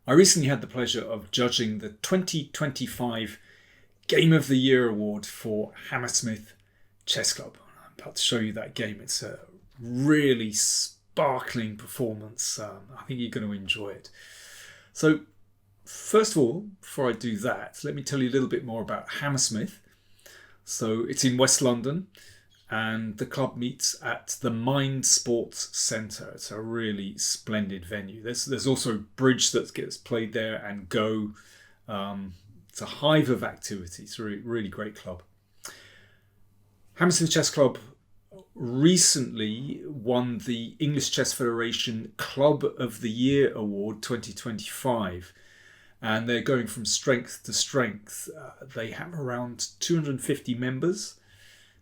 I recently had the pleasure of judging the 2025 Game of the Year award for Hammersmith Chess Club. I'm about to show you that game. It's a really sparkling performance. I think you're going to enjoy it. So, first of all, before I do that, let me tell you a little bit more about Hammersmith. So, it's in West London, and the club meets at the Mind Sports Centre. It's a really splendid venue. There's also bridge that gets played there and Go. It's a hive of activity. It's a really great club. Hammersmith Chess Club recently won the English Chess Federation Club of the Year Award 2025. And they're going from strength to strength. They have around 250 members.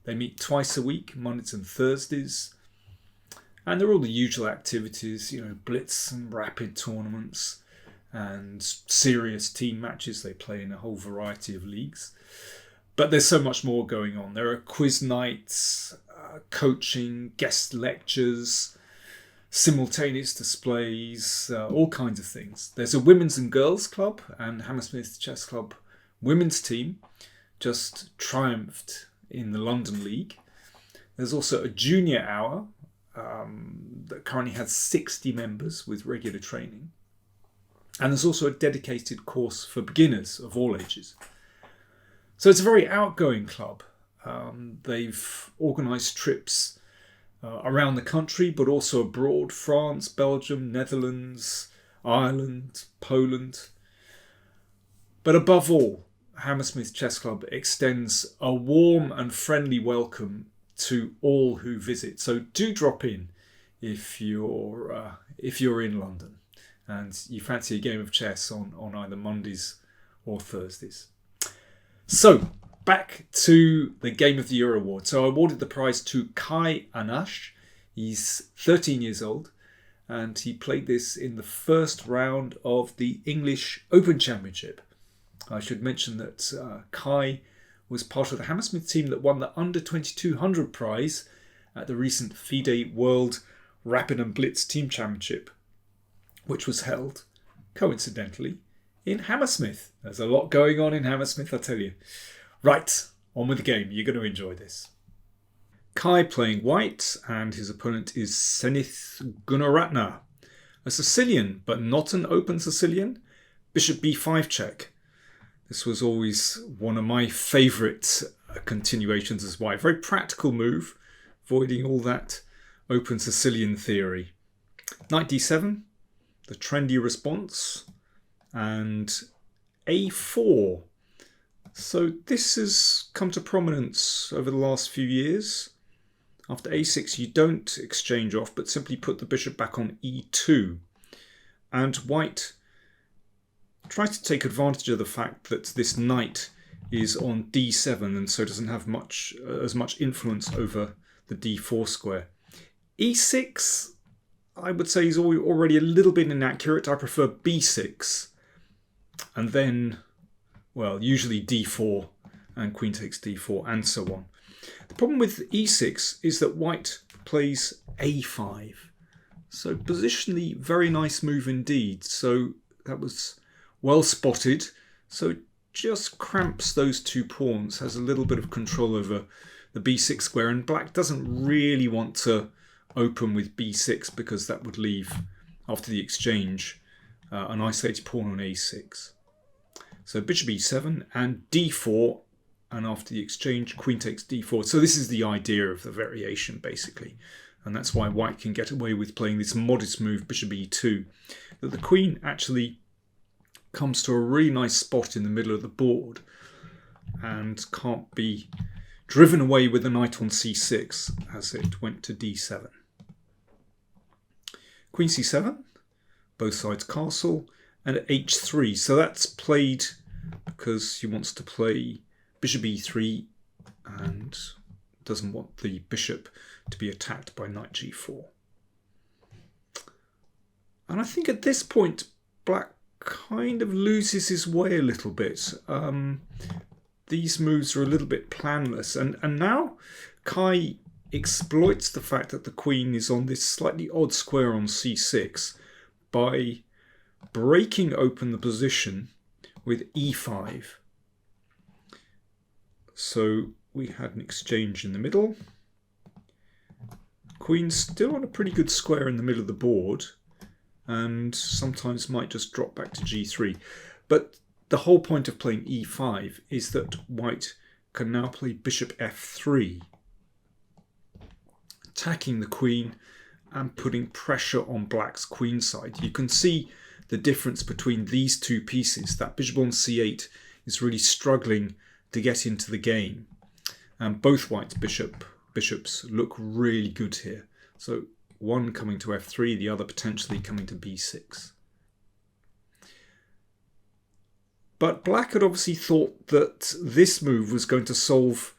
They meet twice a week, Mondays and Thursdays. And there are all the usual activities, blitz and rapid tournaments and serious team matches. They play in a whole variety of leagues. But there's so much more going on. There are quiz nights, coaching, guest lectures, simultaneous displays, all kinds of things. There's a women's and girls club, and Hammersmith Chess Club women's team just triumphed in the London League. There's also a junior hour that currently has 60 members with regular training. And there's also a dedicated course for beginners of all ages. So it's a very outgoing club. They've organised trips around the country, but also abroad: France, Belgium, Netherlands, Ireland, Poland. But above all, Hammersmith Chess Club extends a warm and friendly welcome to all who visit. So do drop in if you're in London and you fancy a game of chess on either Mondays or Thursdays. So back to the Game of the Year award. So I awarded the prize to Kai Anash. He's 13 years old and he played this in the first round of the English Open Championship. I should mention that Kai was part of the Hammersmith team that won the Under 2200 prize at the recent FIDE World Rapid and Blitz Team Championship, which was held, coincidentally, in Hammersmith. There's a lot going on in Hammersmith, I tell you. Right, on with the game. You're going to enjoy this. Kai playing white, and his opponent is Senith Gunaratna, a Sicilian, but not an open Sicilian. Bishop b5 check. This was always one of my favourite continuations as white. Very practical move, avoiding all that open Sicilian theory. Knight d7, the trendy response, and a4. So this has come to prominence over the last few years. After a6, you don't exchange off, but simply put the bishop back on e2. And white tries to take advantage of the fact that this knight is on d7 and so doesn't have as much influence over the d4 square. e6, I would say, is already a little bit inaccurate. I prefer b6 and then, well, usually d4 and queen takes d4 and so on. The problem with e6 is that white plays a5. So positionally, very nice move indeed. So that was well spotted. So it just cramps those two pawns, has a little bit of control over the b6 square, and black doesn't really want to open with b6 because that would leave, after the exchange, an isolated pawn on a6. So bishop e7 and d4, and after the exchange, queen takes d4. So this is the idea of the variation, basically. And that's why white can get away with playing this modest move, bishop e2. That the queen actually comes to a really nice spot in the middle of the board and can't be driven away with the knight on c6 as it went to d7. Queen c7, both sides castle, and h3. So that's played because he wants to play bishop e3 and doesn't want the bishop to be attacked by knight g4. And I think at this point, black kind of loses his way a little bit. These moves are a little bit planless. And now Kai exploits the fact that the queen is on this slightly odd square on c6 by breaking open the position with e5. So we had an exchange in the middle. Queen's still on a pretty good square in the middle of the board, and sometimes might just drop back to g3. But the whole point of playing e5 is that white can now play bishop f3, attacking the queen and putting pressure on black's queen side. You can see the difference between these two pieces. That bishop on c8 is really struggling to get into the game, and both white's bishops look really good here. So one coming to f3, the other potentially coming to b6. But black had obviously thought that this move was going to solve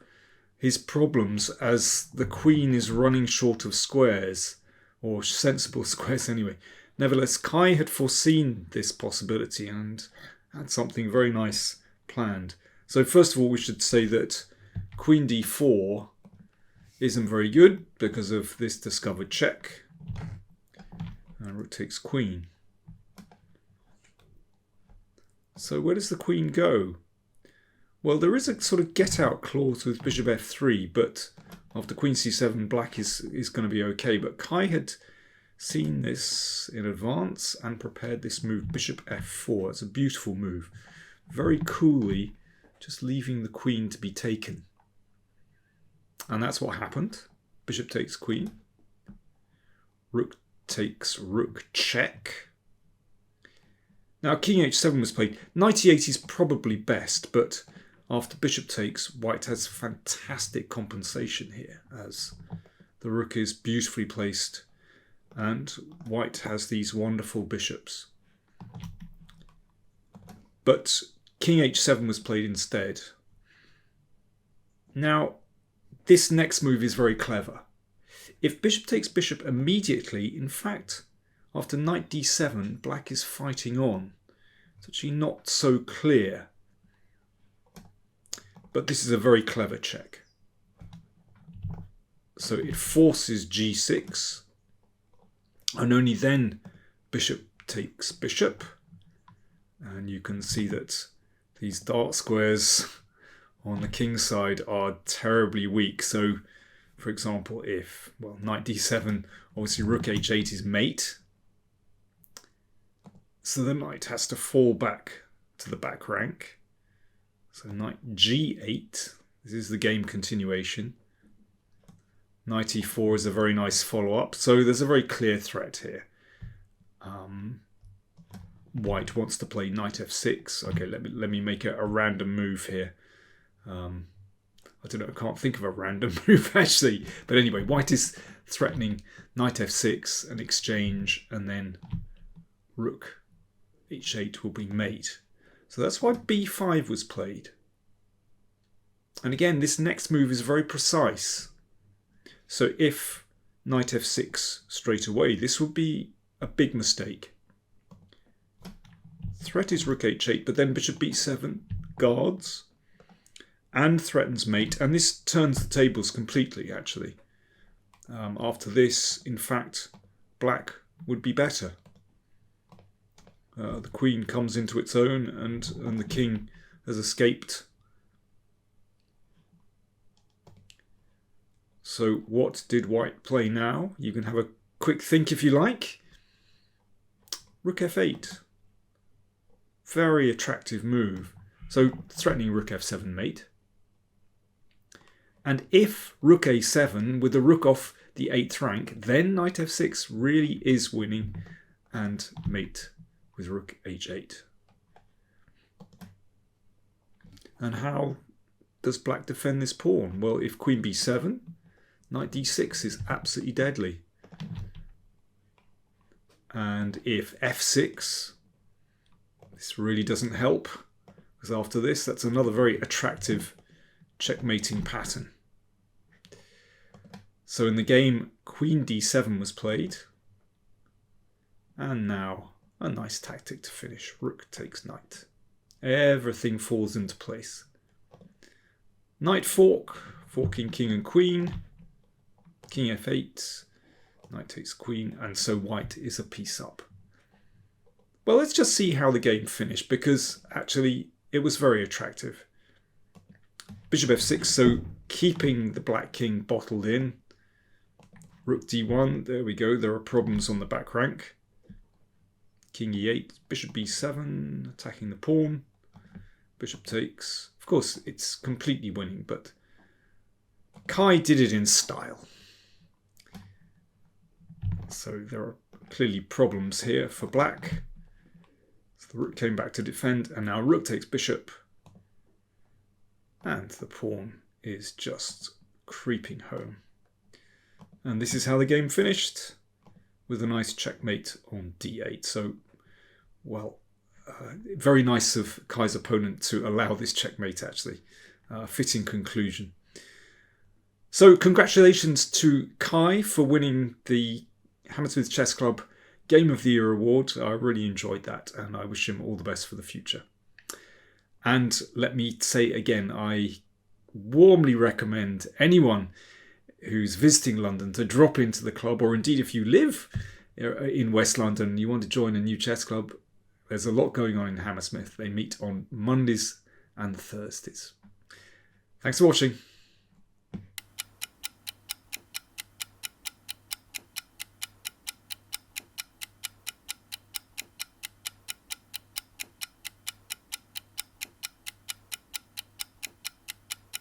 his problems, as the queen is running short of squares, or sensible squares anyway. Nevertheless, Kai had foreseen this possibility and had something very nice planned. So first of all, we should say that queen d4 isn't very good because of this discovered check. And rook takes queen. So where does the queen go? Well, there is a sort of get-out clause with bishop f3, but after queen c7, black is going to be okay. But Kai had seen this in advance and prepared this move, bishop f4. It's a beautiful move. Very coolly, just leaving the queen to be taken. And that's what happened. Bishop takes queen. Rook takes rook check. Now king h7 was played. Knight e8 is probably best, but after bishop takes, white has fantastic compensation here, as the rook is beautifully placed and white has these wonderful bishops. But king h7 was played instead. Now, this next move is very clever. If bishop takes bishop immediately, in fact, after knight d7, black is fighting on. It's actually not so clear. But this is a very clever check. So it forces g6, and only then bishop takes bishop. And you can see that these dark squares on the king's side are terribly weak. So, for example, if, well, knight d7, obviously rook h8 is mate. So the knight has to fall back to the back rank. So knight g8, this is the game continuation. Knight e4 is a very nice follow-up. So there's a very clear threat here. White wants to play knight f6. Okay, let me make a random move here. I don't know, I can't think of a random move actually. But anyway, white is threatening knight f6, an exchange, and then rook h8 will be mate. So that's why b5 was played. And again, this next move is very precise. So if knight f6 straight away, this would be a big mistake. Threat is rook h8, but then bishop b7 guards and threatens mate, and this turns the tables completely actually. After this, in fact, black would be better. The queen comes into its own, and the king has escaped. So what did white play now? You can have a quick think if you like. Rook f8. Very attractive move. So threatening rook f7 mate. And if rook a7 with the rook off the 8th rank, then knight f6 really is winning, and mate with rook h8. And how does black defend this pawn? Well, if queen b7, knight d6 is absolutely deadly. And if f6, this really doesn't help, because after this, that's another very attractive checkmating pattern. So in the game, queen d7 was played. And now a nice tactic to finish. Rook takes knight. Everything falls into place. Knight fork, forking king and queen. King f8. Knight takes queen. And so white is a piece up. Well, let's just see how the game finished, because actually it was very attractive. Bishop f6, so keeping the black king bottled in. Rook d1, there we go, there are problems on the back rank. King e8, bishop b7, attacking the pawn. Bishop takes. Of course, it's completely winning, but Kai did it in style. So there are clearly problems here for black. So the rook came back to defend, and now rook takes bishop. And the pawn is just creeping home. And this is how the game finished, with a nice checkmate on d8. So, well, very nice of Kai's opponent to allow this checkmate, actually. Fitting conclusion. So congratulations to Kai for winning the Hammersmith Chess Club Game of the Year award. I really enjoyed that, and I wish him all the best for the future. And let me say again, I warmly recommend anyone who's visiting London to drop into the club, or indeed if you live in West London and you want to join a new chess club, there's a lot going on in Hammersmith. They meet on Mondays and Thursdays. Thanks for watching.